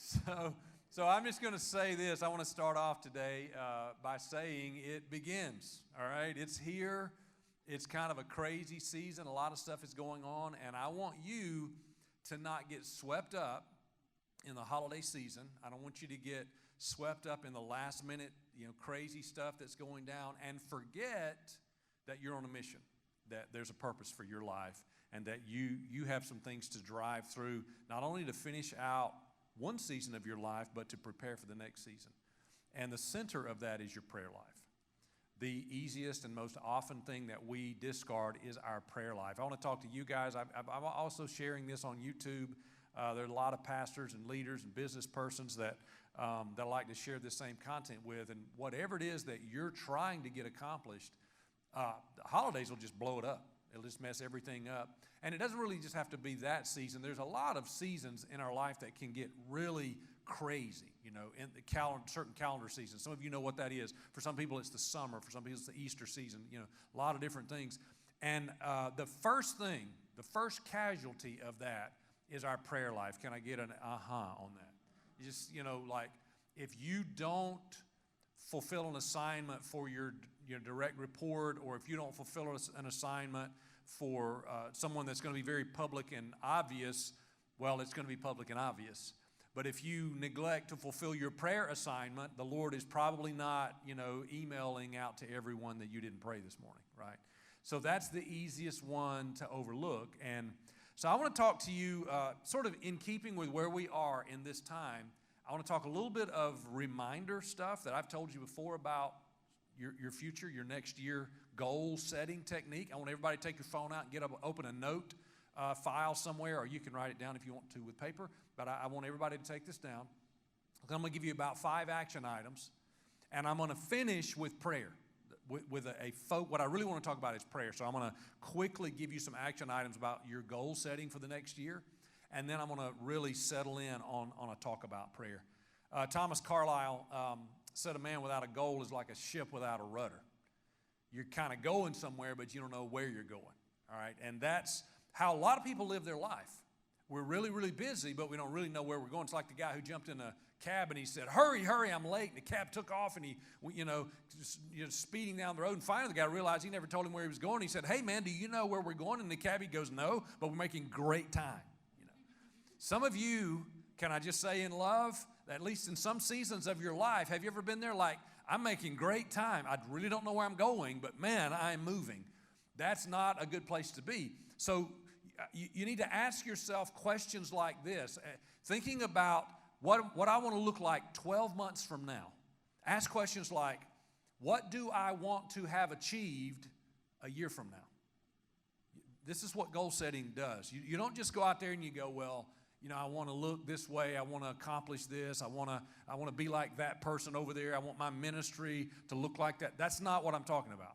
So I'm just going to say this. I want to start off today by saying it begins, all right? It's here. It's kind of a crazy season. A lot of stuff is going on, and I want you to not get swept up in the holiday season. I don't want you to get swept up in the last minute, crazy stuff that's going down and forget that you're on a mission, that there's a purpose for your life, and that you have some things to drive through, not only to finish out one season of your life, but to prepare for the next season. And the center of that is your prayer life. The easiest and most often thing that we discard is our prayer life. I want to talk to you guys. I'm also sharing this on YouTube. There are a lot of pastors and leaders and business persons that I like to share this same content with. And whatever it is that you're trying to get accomplished, the holidays will just blow it up. It'll just mess everything up. And it doesn't really just have to be that season. There's a lot of seasons in our life that can get really crazy, in the certain calendar seasons. Some of you know what that is. For some people, it's the summer. For some people, it's the Easter season, a lot of different things. And the first casualty of that is our prayer life. Can I get an on that? Just, like if you don't fulfill an assignment for your direct report, or if you don't fulfill an assignment for someone that's going to be very public and obvious, well, it's going to be public and obvious. But if you neglect to fulfill your prayer assignment, the Lord is probably not, emailing out to everyone that you didn't pray this morning, right? So that's the easiest one to overlook. And so I want to talk to you sort of in keeping with where we are in this time. I want to talk a little bit of reminder stuff that I've told you before about your future, your next year goal setting technique. I want everybody to take your phone out and open a note file somewhere, or you can write it down if you want to with paper. But I want everybody to take this down. I'm going to give you about 5 action items, and I'm going to finish with prayer. What I really want to talk about is prayer. So I'm going to quickly give you some action items about your goal setting for the next year, and then I'm going to really settle in on a talk about prayer. Thomas Carlyle said a man without a goal is like a ship without a rudder. You're kind of going somewhere, but you don't know where you're going, all right? And that's how a lot of people live their life. We're really, really busy, but we don't really know where we're going. It's like the guy who jumped in a cab and he said, hurry, I'm late. And the cab took off and he, just speeding down the road. And finally the guy realized he never told him where he was going. He said, hey, man, do you know where we're going? And the cabbie goes, no, but we're making great time. Some of you, can I just say in love, at least in some seasons of your life, have you ever been there like, I'm making great time. I really don't know where I'm going, but man, I'm moving. That's not a good place to be. So you need to ask yourself questions like this, thinking about what I want to look like 12 months from now. Ask questions like, what do I want to have achieved a year from now? This is what goal setting does. You don't just go out there and you go, well, I want to look this way. I want to accomplish this. I want to be like that person over there. I want my ministry to look like that. That's not what I'm talking about.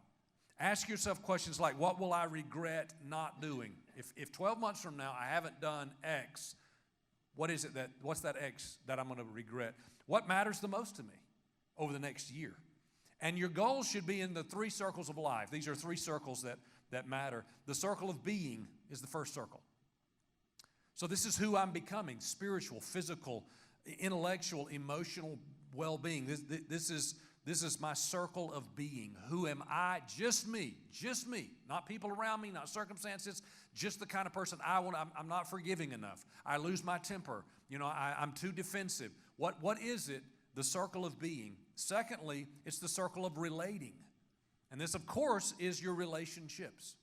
Ask yourself questions like, what will I regret not doing? If 12 months from now I haven't done X, what's that X that I'm going to regret? What matters the most to me over the next year? And your goals should be in the 3 circles of life. These are 3 circles that matter. The circle of being is the first circle. So this is who I'm becoming: spiritual, physical, intellectual, emotional well-being. This is my circle of being. Who am I? Just me, not people around me, not circumstances, just the kind of person I want. I'm not forgiving enough. I lose my temper. I'm too defensive. What is it? The circle of being. Secondly, it's the circle of relating. And this, of course, is your relationships.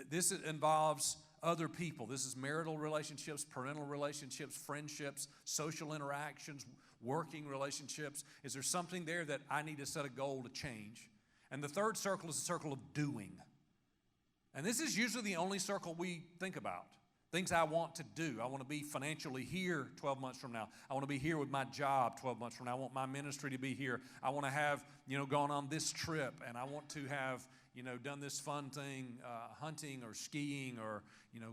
This involves other people. This is marital relationships, parental relationships, friendships, social interactions, working relationships. Is there something there that I need to set a goal to change? And the third circle is the circle of doing. And this is usually the only circle we think about. Things I want to do. I want to be financially here 12 months from now. I want to be here with my job 12 months from now. I want my ministry to be here. I want to have, gone on this trip, and I want to have, done this fun thing, hunting or skiing or,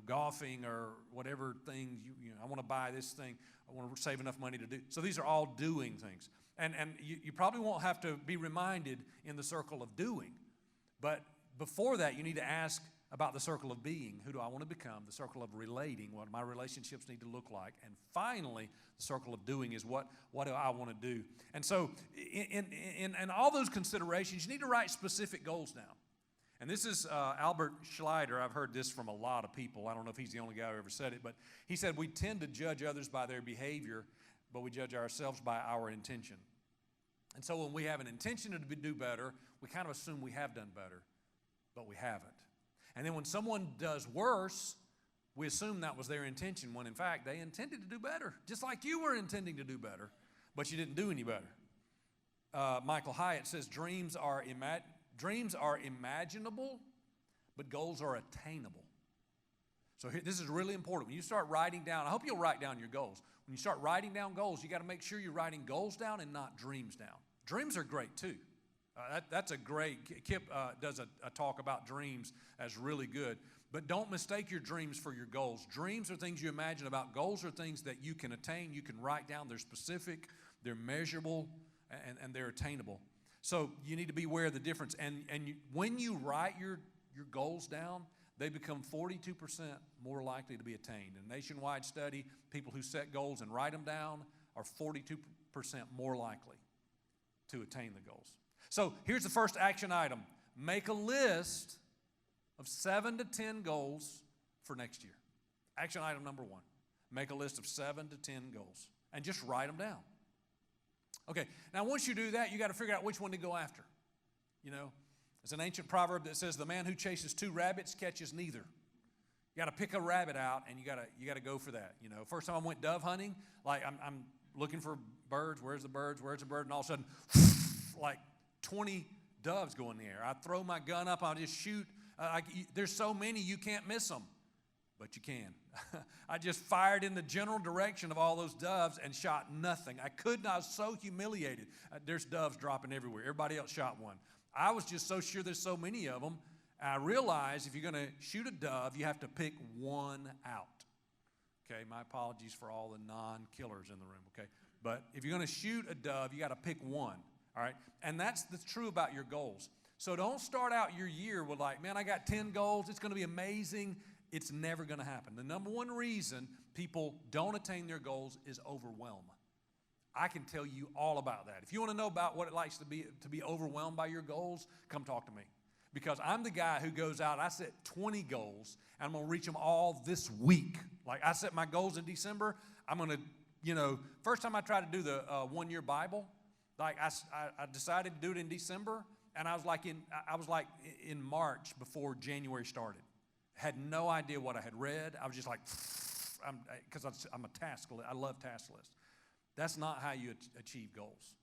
golfing or whatever thing, I want to buy this thing. I want to save enough money to do. So these are all doing things. And you probably won't have to be reminded in the circle of doing. But before that, you need to ask, about the circle of being. Who do I want to become? The circle of relating, what my relationships need to look like. And finally, the circle of doing is what do I want to do? And so in all those considerations, you need to write specific goals down. And this is Albert Schleider. I've heard this from a lot of people. I don't know if he's the only guy who ever said it, but he said we tend to judge others by their behavior, but we judge ourselves by our intention. And so when we have an intention to do better, we kind of assume we have done better, but we haven't. And then when someone does worse, we assume that was their intention, when in fact they intended to do better, just like you were intending to do better, but you didn't do any better. Michael Hyatt says dreams are imaginable, but goals are attainable. So this is really important. When you start writing down, I hope you'll write down your goals. When you start writing down goals, you got to make sure you're writing goals down and not dreams down. Dreams are great too. That's a great, Kip does a talk about dreams as really good. But don't mistake your dreams for your goals. Dreams are things you imagine about. Goals are things that you can attain, you can write down. They're specific, they're measurable, and they're attainable. So you need to be aware of the difference. And when you write your goals down, they become 42% more likely to be attained. In a nationwide study, people who set goals and write them down are 42% more likely to attain the goals. So here's the first action item. Make a list of 7 to 10 goals for next year. Action item number 1. Make a list of 7 to 10 goals and just write them down. Okay, now once you do that, you got to figure out which one to go after. You know, there's an ancient proverb that says the man who chases 2 rabbits catches neither. You got to pick a rabbit out and you got to go for that. You know, first time I went dove hunting, like I'm looking for birds. Where's the birds? Where's the bird? And all of a sudden, like 20 doves go in the air. I throw my gun up. I'll just shoot. There's so many you can't miss them, but you can. I just fired in the general direction of all those doves and shot nothing. I was so humiliated. There's doves dropping everywhere. Everybody else shot one. I was just so sure there's so many of them. I realized if you're going to shoot a dove, you have to pick one out. Okay, my apologies for all the non-killers in the room, okay? But if you're going to shoot a dove, you got to pick one, all right? And that's true about your goals. So don't start out your year with like, man, I got 10 goals. It's going to be amazing. It's never going to happen. The number one reason people don't attain their goals is overwhelm. I can tell you all about that. If you want to know about what it likes to be overwhelmed by your goals, come talk to me. Because I'm the guy who goes out, I set 20 goals, and I'm going to reach them all this week. Like I set my goals in December. I'm going to, first time I tried to do the one-year Bible, like I decided to do it in December, and I was like in March before January started. Had no idea what I had read. I was just like, because I'm a task list. I love task lists. That's not how you achieve goals.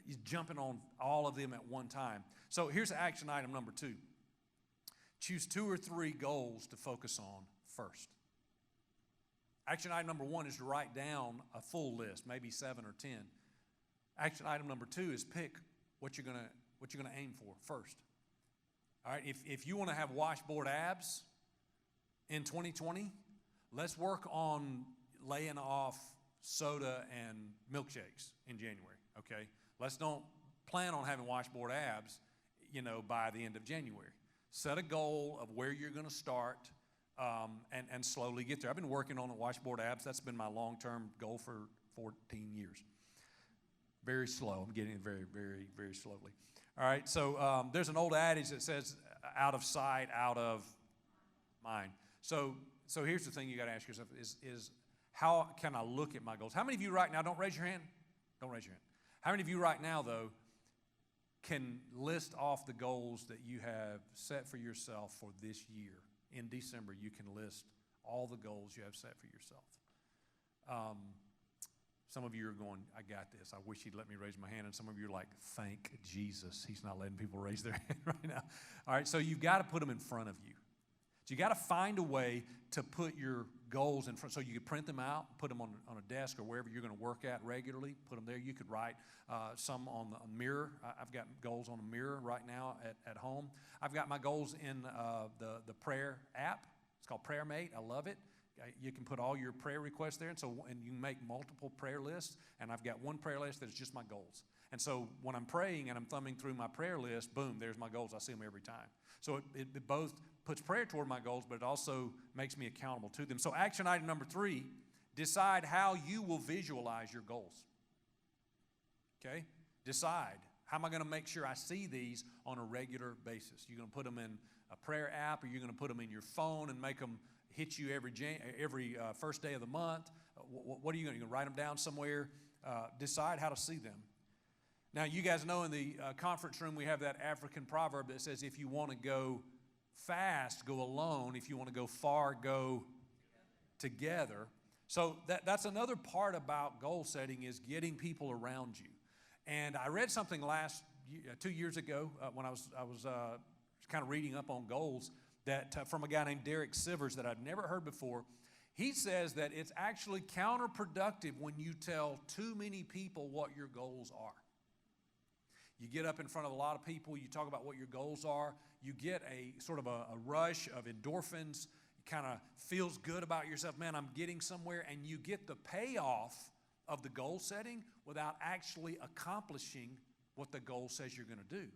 You're jumping on all of them at one time. So here's action item number 2. Choose 2 or 3 goals to focus on first. Action item number 1 is to write down a full list, maybe 7 or 10. Action item number 2 is pick what you're gonna aim for first. All right, if you want to have washboard abs in 2020, let's work on laying off soda and milkshakes in January, okay? Let's don't plan on having washboard abs, by the end of January. Set a goal of where you're going to start and slowly get there. I've been working on the washboard abs. That's been my long-term goal for 14 years. Very slow. I'm getting it very, very, very slowly. All right, so there's an old adage that says, out of sight, out of mind. So here's the thing you got to ask yourself is how can I look at my goals? How many of you right now, don't raise your hand. Don't raise your hand. How many of you right now, though, can list off the goals that you have set for yourself for this year? In December, you can list all the goals you have set for yourself. Some of you are going, I got this. I wish he'd let me raise my hand. And some of you are like, thank Jesus. He's not letting people raise their hand right now. All right, so you've got to put them in front of you. So you got to find a way to put your goals in front. So you could print them out, put them on a desk or wherever you're going to work at regularly, put them there. You could write some on a mirror. I've got goals on a mirror right now at home. I've got my goals in the prayer app. It's called PrayerMate. I love it. You can put all your prayer requests there, and you can make multiple prayer lists, and I've got one prayer list that is just my goals. And so when I'm praying and I'm thumbing through my prayer list, boom, there's my goals. I see them every time. So it both puts prayer toward my goals, but it also makes me accountable to them. So action item number 3, decide how you will visualize your goals. Okay? Decide. How am I going to make sure I see these on a regular basis? You're going to put them in a prayer app, or you're going to put them in your phone and make them hit you every first day of the month? What are you going to write them down somewhere? Decide how to see them. Now, you guys know in the conference room we have that African proverb that says, if you want to go fast, go alone. If you want to go far, go together. So that's another part about goal setting, is getting people around you. And I read something 2 years ago when I was kind of reading up on goals, that from a guy named Derek Sivers that I'd never heard before. He says that it's actually counterproductive when you tell too many people what your goals are. You get up in front of a lot of people, you talk about what your goals are, you get a sort of a rush of endorphins, you kind of feels good about yourself, man, I'm getting somewhere, and you get the payoff of the goal setting without actually accomplishing what the goal says you're going to do.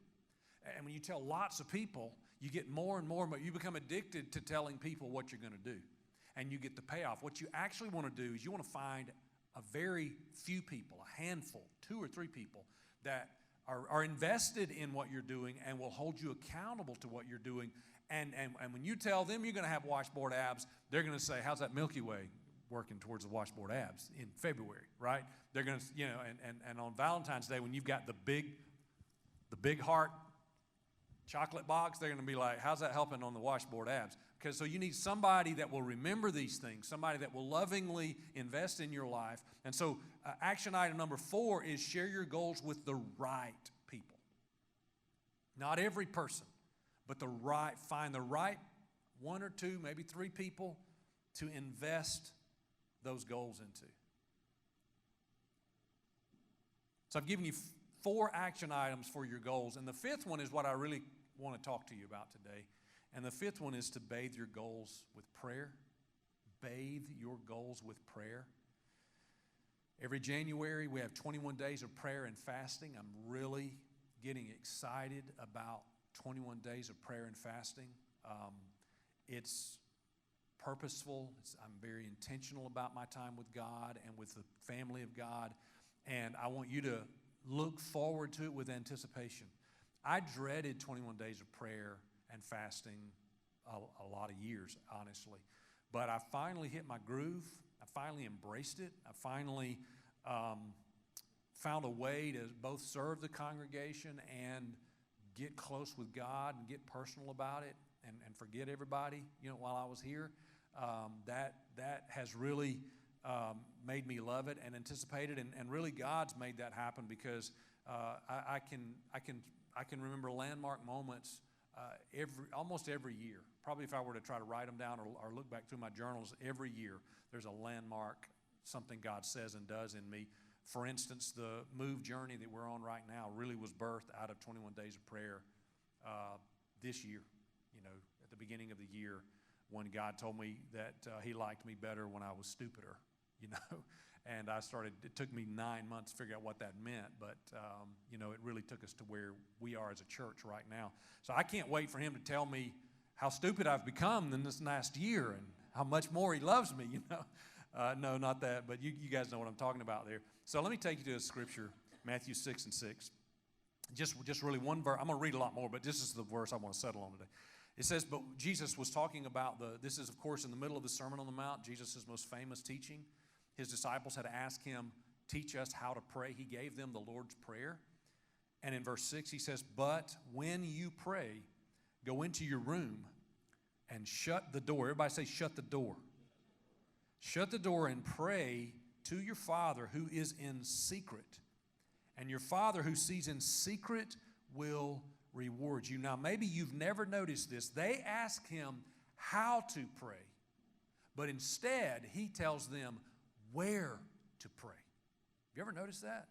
And when you tell lots of people, you get more and more, but you become addicted to telling people what you're going to do. And you get the payoff. What you actually want to do is you want to find a very few people, a handful, 2 or 3 people that are invested in what you're doing and will hold you accountable to what you're doing. And when you tell them you're going to have washboard abs, they're going to say, how's that Milky Way working towards the washboard abs in February, right? They're going to, and on Valentine's Day when you've got the big heart chocolate box, they're going to be like, how's that helping on the washboard abs? Because so you need somebody that will remember these things, somebody that will lovingly invest in your life. And so action item number 4 is share your goals with the right people. Not every person, but find the right 1 or 2, maybe 3 people to invest those goals into. So I've given you 4 action items for your goals. And the 5th one is what I really want to talk to you about today. And the 5th one is to bathe your goals with prayer. Bathe your goals with prayer. Every January, we have 21 days of prayer and fasting. I'm really getting excited about 21 days of prayer and fasting. It's purposeful. I'm very intentional about my time with God and with the family of God. And I want you to look forward to it with anticipation. I dreaded 21 days of prayer and fasting a lot of years, honestly. But I finally hit my groove. I finally embraced it. I finally found a way to both serve the congregation and get close with God and get personal about it and forget everybody, while I was here. That has really made me love it and anticipate it, and really God's made that happen because I can remember landmark moments almost every year. Probably if I were to try to write them down or look back through my journals, every year there's a landmark, something God says and does in me. For instance, the Move journey that we're on right now really was birthed out of 21 days of prayer this year, at the beginning of the year, when God told me that he liked me better when I was stupider, and it took me 9 months to figure out what that meant, but, it really took us to where we are as a church right now. So I can't wait for him to tell me how stupid I've become in this last year and how much more he loves me, No, not that, but you guys know what I'm talking about there. So let me take you to a scripture, Matthew 6:6. Just really one verse. I'm going to read a lot more, but this is the verse I want to settle on today. It says, but Jesus was talking about this is, of course, in the middle of the Sermon on the Mount, Jesus' most famous teaching. His disciples had asked him, teach us how to pray. He gave them the Lord's Prayer. And in verse 6, he says, but when you pray, go into your room and shut the door. Everybody say, shut the door. Shut the door and pray to your Father who is in secret. And your Father who sees in secret will reward you. Now, maybe you've never noticed this. They ask him how to pray, but instead he tells them where to pray. Have you ever noticed that?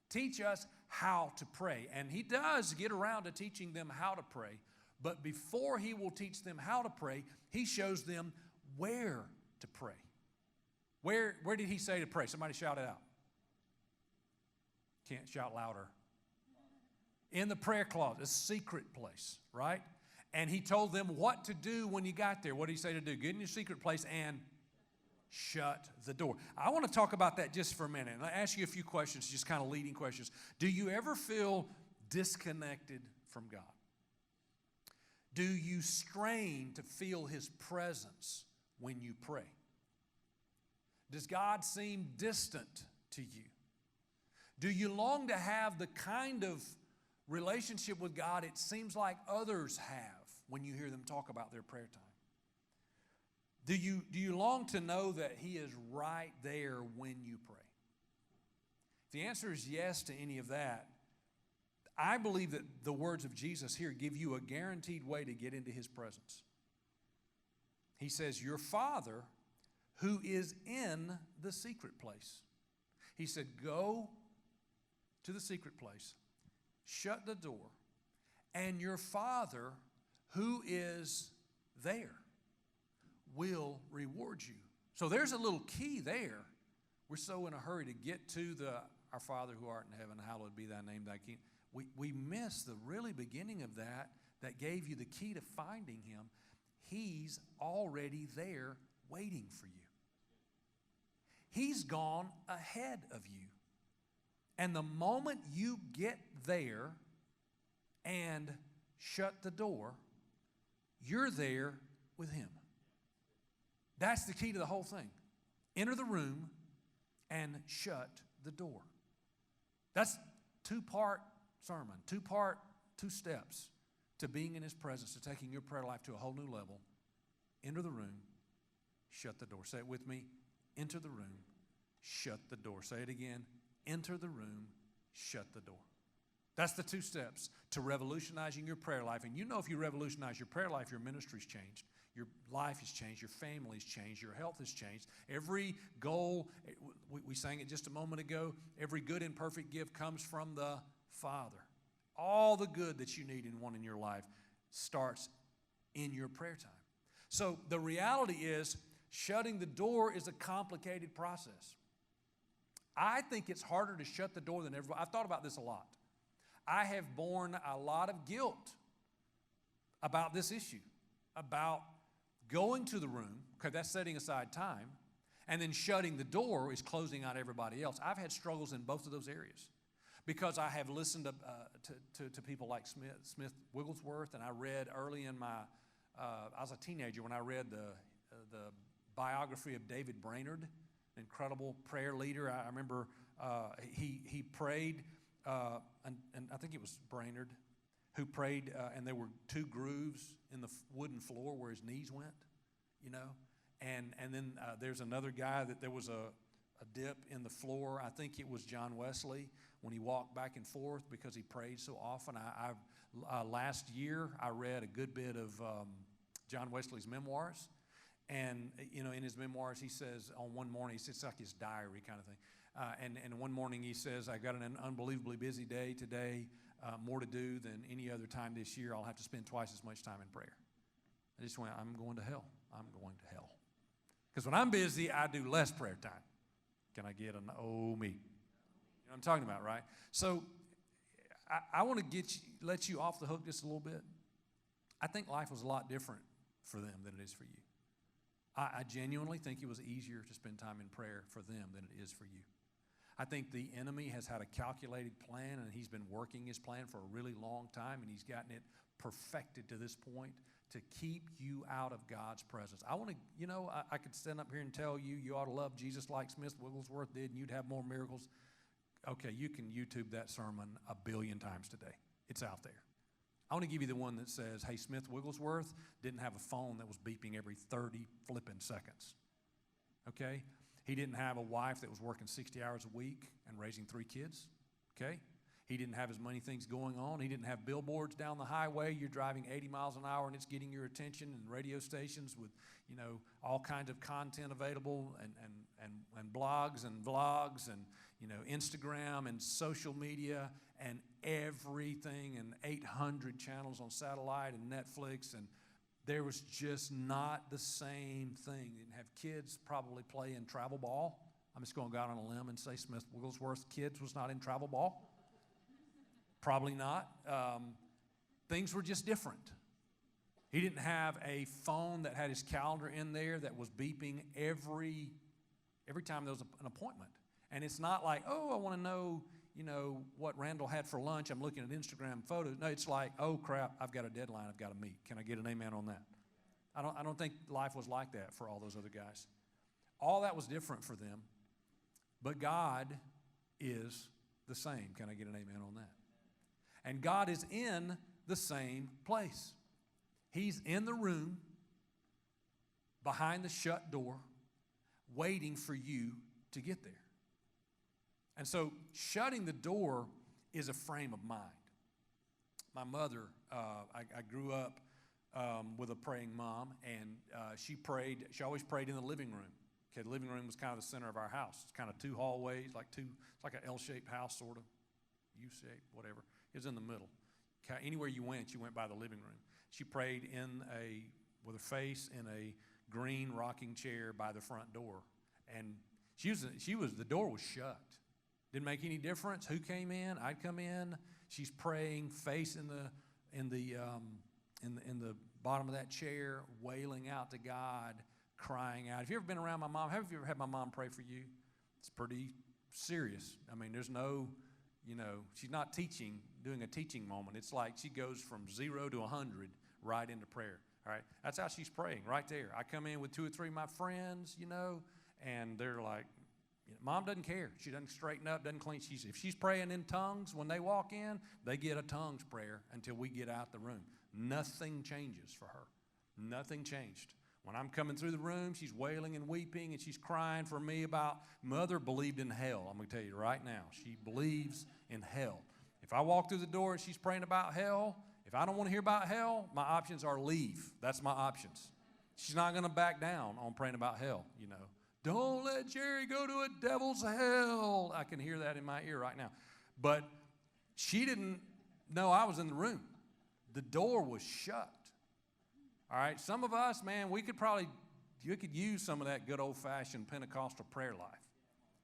Teach us how to pray. And he does get around to teaching them how to pray, but before he will teach them how to pray, he shows them where to pray. Where did he say to pray? Somebody shout it out. Can't shout louder. In the prayer closet, a secret place, right? And he told them what to do when you got there. What did he say to do? Get in your secret place and shut the door. I want to talk about that just for a minute. And I'll ask you a few questions, just kind of leading questions. Do you ever feel disconnected from God? Do you strain to feel His presence when you pray? Does God seem distant to you? Do you long to have the kind of relationship with God it seems like others have when you hear them talk about their prayer time? Do you long to know that He is right there when you pray? If the answer is yes to any of that, I believe that the words of Jesus here give you a guaranteed way to get into His presence. He says, your Father who is in the secret place. He said, go to the secret place, shut the door, and your Father who is there will reward you. So there's a little key there. We're so in a hurry to get to our Father who art in heaven, hallowed be thy name, thy kingdom. We miss the really beginning of that gave you the key to finding Him. He's already there waiting for you. He's gone ahead of you. And the moment you get there and shut the door, you're there with Him. That's the key to the whole thing. Enter the room and shut the door. That's two-part sermon, two steps to being in His presence, to taking your prayer life to a whole new level. Enter the room, shut the door. Say it with me. Enter the room, shut the door. Say it again. Enter the room, shut the door. That's the two steps to revolutionizing your prayer life. And you know, if you revolutionize your prayer life, your ministry's changed. Your life has changed. Your family's changed. Your health has changed. Every goal, we sang it just a moment ago, every good and perfect gift comes from the Father. All the good that you need and want in your life starts in your prayer time. So the reality is, shutting the door is a complicated process. I think it's harder to shut the door than everybody. I've thought about this a lot. I have borne a lot of guilt about this issue, about going to the room, because that's setting aside time, and then shutting the door is closing out everybody else. I've had struggles in both of those areas because I have listened to people like Smith Wigglesworth, and I read early in my, I was a teenager when I read the biography of David Brainerd, an incredible prayer leader. I remember he prayed, and I think it was Brainerd who prayed, and there were two grooves in the wooden floor where his knees went, you know. And then there's another guy that there was a dip in the floor. I think it was John Wesley when he walked back and forth because he prayed so often. Last year I read a good bit of John Wesley's memoirs. And, you know, in his memoirs, he says on one morning, it's like his diary kind of thing. And one morning he says, I got an unbelievably busy day today, more to do than any other time this year. I'll have to spend twice as much time in prayer. I just went, I'm going to hell. I'm going to hell. Because when I'm busy, I do less prayer time. Can I get an oh me? You know what I'm talking about, right? So I want to let you off the hook just a little bit. I think life was a lot different for them than it is for you. I genuinely think it was easier to spend time in prayer for them than it is for you. I think the enemy has had a calculated plan, and he's been working his plan for a really long time, and he's gotten it perfected to this point to keep you out of God's presence. I want to, you know, I could stand up here and tell you ought to love Jesus like Smith Wigglesworth did, and you'd have more miracles. Okay, you can YouTube that sermon 1 billion times today. It's out there. I want to give you the one that says, hey, Smith Wigglesworth didn't have a phone that was beeping every 30 flipping seconds. Okay? He didn't have a wife that was working 60 hours a week and raising 3 kids. Okay? He didn't have as many things going on. He didn't have billboards down the highway. You're driving 80 miles an hour and it's getting your attention, and radio stations with, you know, all kinds of content available, and blogs and vlogs and, you know, Instagram and social media and everything, and 800 channels on satellite and Netflix, and there was just not the same thing. Didn't have kids probably playing travel ball. I'm just going to go out on a limb and say Smith Wigglesworth's kids was not in travel ball. Probably not. Things were just different. He didn't have a phone that had his calendar in there that was beeping every time there was an appointment. And it's not like, oh, I want to know, what Randall had for lunch. I'm looking at Instagram photos. No, it's like, oh, crap, I've got a deadline I've got to meet. Can I get an amen on that? I don't think life was like that for all those other guys. All that was different for them. But God is the same. Can I get an amen on that? And God is in the same place. He's in the room behind the shut door waiting for you to get there. And so shutting the door is a frame of mind. My mother, I grew up with a praying mom, and she always prayed in the living room. Okay, the living room was kind of the center of our house. It's kind of two hallways, it's like an L-shaped house, sort of, U-shaped, whatever. It was in the middle. Anywhere you went by the living room. She prayed with her face in a green rocking chair by the front door, and the door was shut. Didn't make any difference who came in. I'd come in. She's praying, face in the bottom of that chair, wailing out to God, crying out. Have you ever been around my mom? Have you ever had my mom pray for you? It's pretty serious. I mean, there's no, she's not doing a teaching moment. It's like she goes from 0 to 100 right into prayer. All right, that's how she's praying right there. I come in with 2 or 3 of my friends, and they're like, Mom doesn't care. She doesn't straighten up, doesn't clean. If she's praying in tongues when they walk in, they get a tongues prayer until we get out the room. Nothing changes for her. Nothing changed. When I'm coming through the room, she's wailing and weeping, and she's crying for me about Mother believed in hell. I'm going to tell you right now, she believes in hell. If I walk through the door and she's praying about hell, if I don't want to hear about hell, my options are leave. That's my options. She's not going to back down on praying about hell, Don't let Jerry go to a devil's hell. I can hear that in my ear right now. But she didn't know I was in the room. The door was shut. All right, some of us, man, you could use some of that good old-fashioned Pentecostal prayer life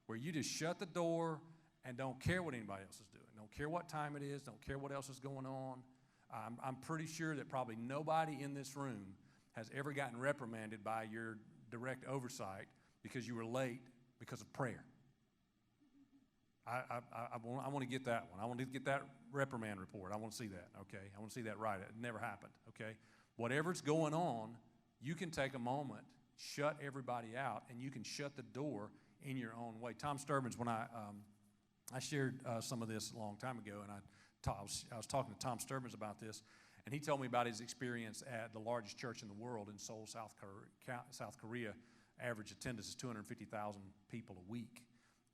where you just shut the door and don't care what anybody else is doing. Don't care what time it is. Don't care what else is going on. I'm pretty sure that probably nobody in this room has ever gotten reprimanded by your direct oversight because you were late because of prayer. I want to get that one. I want to get that reprimand report. I want to see that, okay? I want to see that right. It never happened, okay? Whatever's going on, you can take a moment, shut everybody out, and you can shut the door in your own way. Tom Sturbins, when I shared some of this a long time ago, and I was talking to Tom Sturbins about this, and he told me about his experience at the largest church in the world in Seoul, South Korea. Average attendance is 250,000 people a week.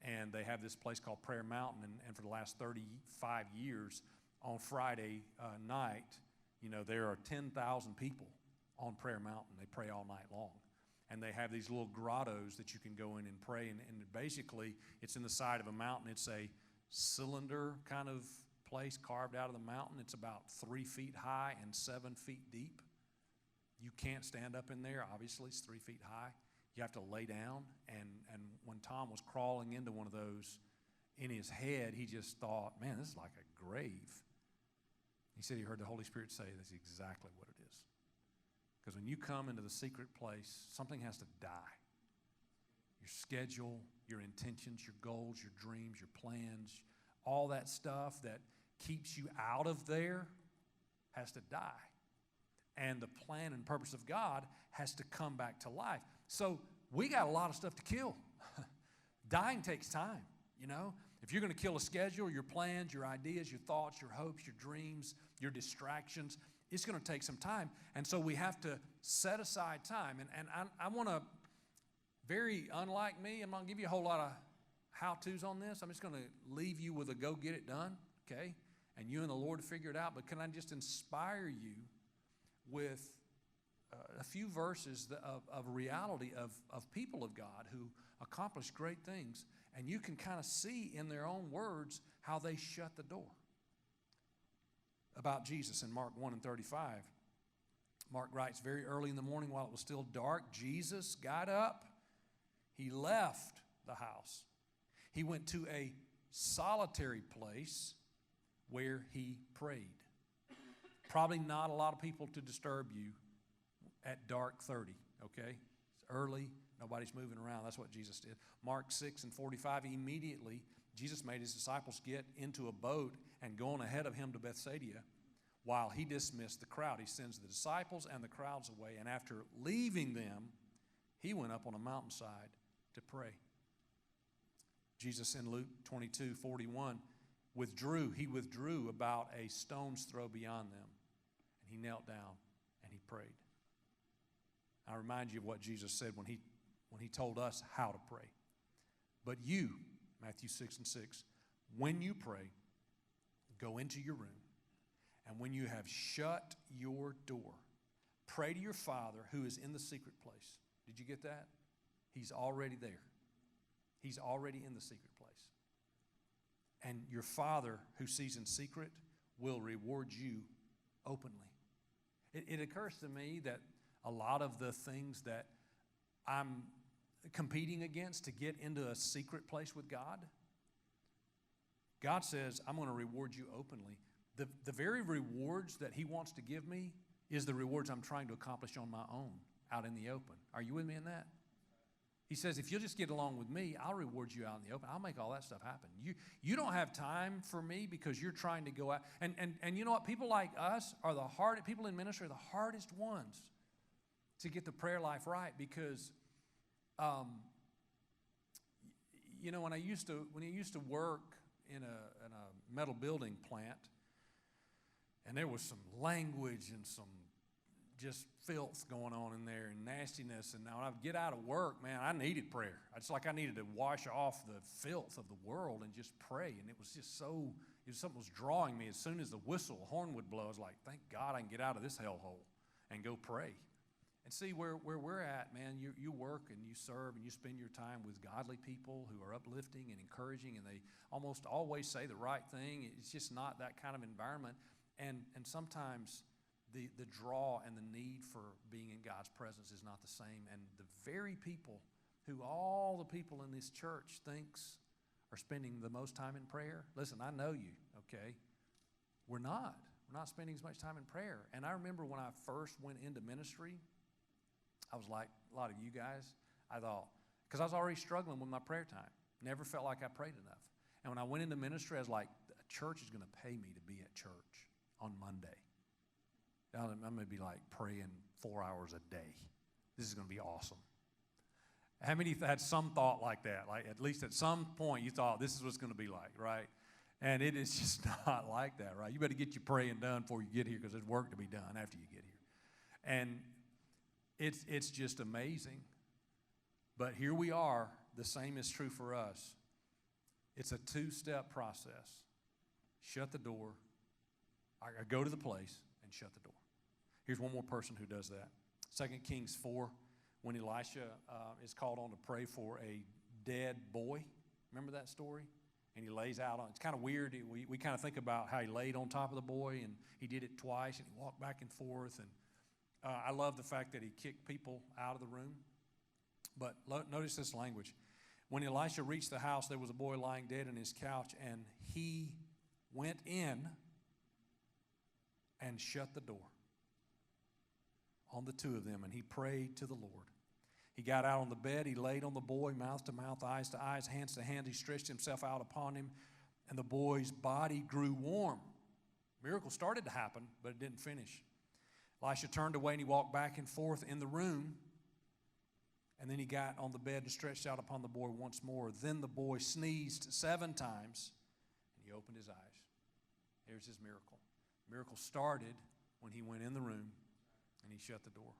And they have this place called Prayer Mountain, and for the last 35 years, on Friday night, there are 10,000 people on Prayer Mountain. They pray all night long. And they have these little grottos that you can go in and pray, and basically, it's in the side of a mountain. It's a cylinder kind of place carved out of the mountain. It's about 3 feet high and 7 feet deep. You can't stand up in there. Obviously, it's 3 feet high. You have to lay down, and when Tom was crawling into one of those, in his head, he just thought, man, this is like a grave. He said he heard the Holy Spirit say that's exactly what it is. Because when you come into the secret place, something has to die. Your schedule, your intentions, your goals, your dreams, your plans, all that stuff that keeps you out of there has to die. And the plan and purpose of God has to come back to life. So we got a lot of stuff to kill. Dying takes time, If you're going to kill a schedule, your plans, your ideas, your thoughts, your hopes, your dreams, your distractions, it's going to take some time. And so we have to set aside time. And I want to, very unlike me, I'm not going to give you a whole lot of how-tos on this. I'm just going to leave you with a go get it done, okay? And you and the Lord figure it out. But can I just inspire you with a few verses of reality of people of God who accomplished great things, and you can kind of see in their own words how they shut the door. About Jesus in Mark 1:35, Mark writes, very early in the morning while it was still dark, Jesus got up. He left the house. He went to a solitary place where he prayed. Probably not a lot of people to disturb you at dark 30, okay? It's early, nobody's moving around. That's what Jesus did. Mark 6:45, immediately Jesus made his disciples get into a boat and go on ahead of him to Bethsaida while he dismissed the crowd. He sends the disciples and the crowds away, and after leaving them, he went up on a mountainside to pray. Jesus in Luke 22:41 he withdrew about a stone's throw beyond them, and he knelt down and he prayed. I remind you of what Jesus said when he told us how to pray. But you, Matthew 6:6, when you pray, go into your room, and when you have shut your door, pray to your Father who is in the secret place. Did you get that? He's already there. He's already in the secret place. And your Father who sees in secret will reward you openly. It occurs to me that a lot of the things that I'm competing against to get into a secret place with God, God says, I'm going to reward you openly. The very rewards that he wants to give me is the rewards I'm trying to accomplish on my own, out in the open. Are you with me in that? He says, if you'll just get along with me, I'll reward you out in the open. I'll make all that stuff happen. You don't have time for me because you're trying to go out. And you know what? People like us are people in ministry are the hardest ones to get the prayer life right because, when I used to work in a metal building plant, and there was some language and some just filth going on in there and nastiness. And now when I would get out of work, man, I needed prayer. It's like I needed to wash off the filth of the world and just pray. And it was just something was drawing me. As soon as the horn would blow, I was like, thank God I can get out of this hellhole and go pray. And see where we're at, man, you work and you serve and you spend your time with godly people who are uplifting and encouraging, and they almost always say the right thing. It's just not that kind of environment. And sometimes the draw and the need for being in God's presence is not the same. And the very people who all the people in this church thinks are spending the most time in prayer, listen, I know you, okay? We're not spending as much time in prayer. And I remember when I first went into ministry, I was like a lot of you guys. I thought, because I was already struggling with my prayer time. Never felt like I prayed enough. And when I went into ministry, I was like, a church is going to pay me to be at church on Monday. I'm going to be like praying 4 hours a day. This is going to be awesome. How many had some thought like that? Like at least at some point you thought this is what it's going to be like, right? And it is just not like that, right? You better get your praying done before you get here because there's work to be done after you get here. And it's just amazing. But here we are. The same is true for us. It's a two-step process. Shut the door. I go to the place and shut the door. Here's one more person who does that. 2 Kings 4, when Elisha is called on to pray for a dead boy. Remember that story? And he lays out on, it's kind of weird. We kind of think about how he laid on top of the boy, and he did it twice, and he walked back and forth. And I love the fact that he kicked people out of the room. But notice this language. When Elisha reached the house, there was a boy lying dead on his couch, and he went in and shut the door on the two of them, and he prayed to the Lord. He got out on the bed, he laid on the boy, mouth to mouth, eyes to eyes, hands to hands. He stretched himself out upon him, and the boy's body grew warm. Miracle started to happen, but it didn't finish. Elisha turned away, and he walked back and forth in the room, and then he got on the bed and stretched out upon the boy once more. Then the boy sneezed 7 times, and he opened his eyes. Here's his miracle. Miracle started when he went in the room and he shut the door.